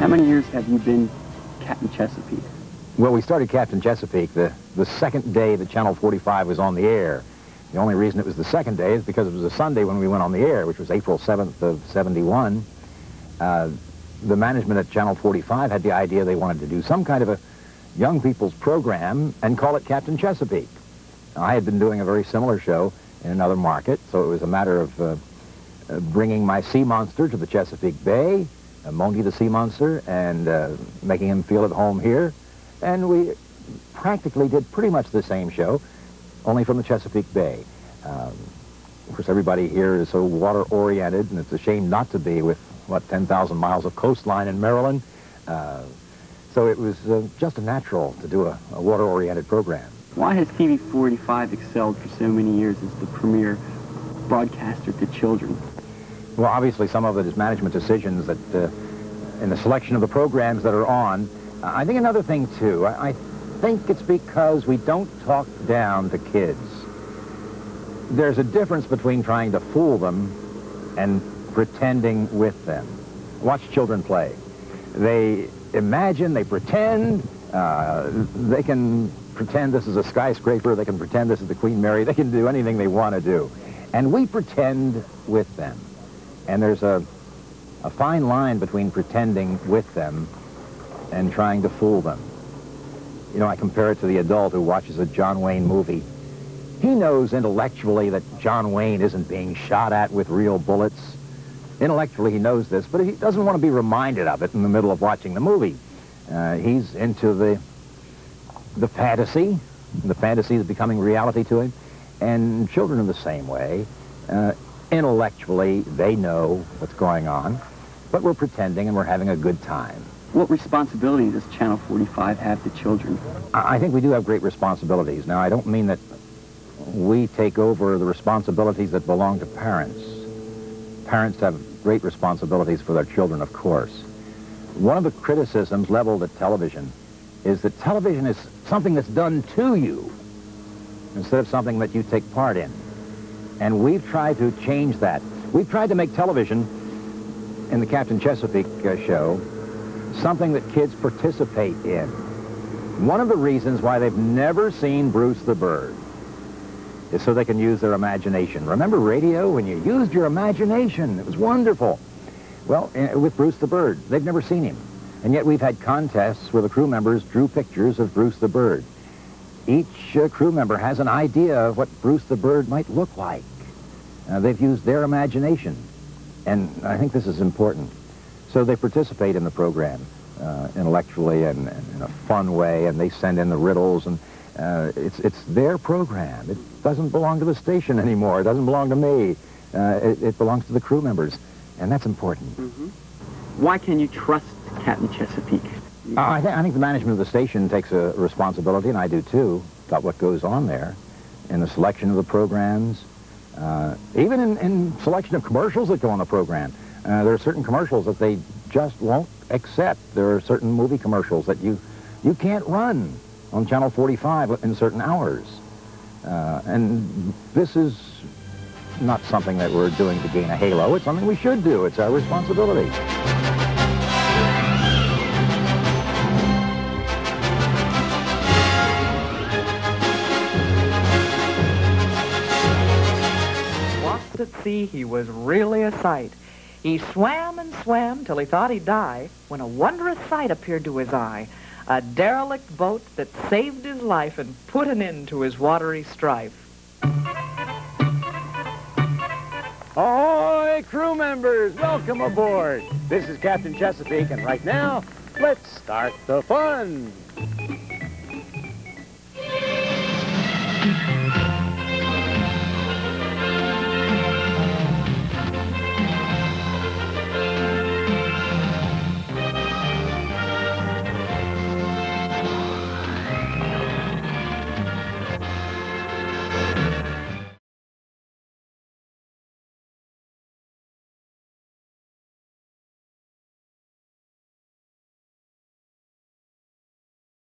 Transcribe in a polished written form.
How many years have you been Captain Chesapeake? Well, we started Captain Chesapeake the second day that Channel 45 was on the air. The only reason it was the second day is because it was a Sunday when we went on the air, which was April 7th of '71. The management at Channel 45 had the idea they wanted to do some kind of a young people's program and call it Captain Chesapeake. Now, I had been doing a very similar show in another market, so it was a matter of bringing my sea monster to the Chesapeake Bay, Mondy the Sea Monster, and making him feel at home here. And we practically did pretty much the same show, only from the Chesapeake Bay. Of course, everybody here is so water-oriented, and it's a shame not to be with, what, 10,000 miles of coastline in Maryland. So it was just a natural to do a water-oriented program. Why has TV 45 excelled for so many years as the premier broadcaster to children? Well, obviously, some of it is management decisions that, in the selection of the programs that are on. I think another thing, too, I think it's because we don't talk down to kids. There's a difference between trying to fool them and pretending with them. Watch children play. They imagine, they pretend, they can pretend this is a skyscraper, they can pretend this is the Queen Mary, they can do anything they want to do. And we pretend with them. And there's a fine line between pretending with them and trying to fool them. You know, I compare it to the adult who watches a John Wayne movie. He knows intellectually that John Wayne isn't being shot at with real bullets. Intellectually, he knows this, but he doesn't want to be reminded of it in the middle of watching the movie. He's into the fantasy. The fantasy is becoming reality to him. And children are the same way. Intellectually, they know what's going on, but we're pretending and we're having a good time. What responsibility does Channel 45 have to children? I think we do have great responsibilities. Now, I don't mean that we take over the responsibilities that belong to parents. Parents have great responsibilities for their children, of course. One of the criticisms leveled at television is that television is something that's done to you instead of something that you take part in. And we've tried to change that. We've tried to make television in the Captain Chesapeake show something that kids participate in. One of the reasons why they've never seen Bruce the Bird is so they can use their imagination. Remember radio when you used your imagination? It was wonderful. Well, with Bruce the Bird, they've never seen him. And yet we've had contests where the crew members drew pictures of Bruce the Bird. Each crew member has an idea of what Bruce the Bird might look like. They've used their imagination. And I think this is important. So they participate in the program intellectually and in a fun way, and they send in the riddles, and it's their program. It doesn't belong to the station anymore. It doesn't belong to me. It belongs to the crew members, and that's important. Mm-hmm. Why can you trust Captain Chesapeake? I think the management of the station takes a responsibility, and I do too, about what goes on there in the selection of the programs, even in selection of commercials that go on the program. There are certain commercials that they just won't accept. There are certain movie commercials that you can't run on Channel 45 in certain hours. And this is not something that we're doing to gain a halo. It's something we should do. It's our responsibility. Once at sea, he was really a sight. He swam and swam till he thought he'd die, when a wondrous sight appeared to his eye, a derelict boat that saved his life and put an end to his watery strife. Ahoy, crew members! Welcome aboard! This is Captain Chesapeake, and right now, let's start the fun!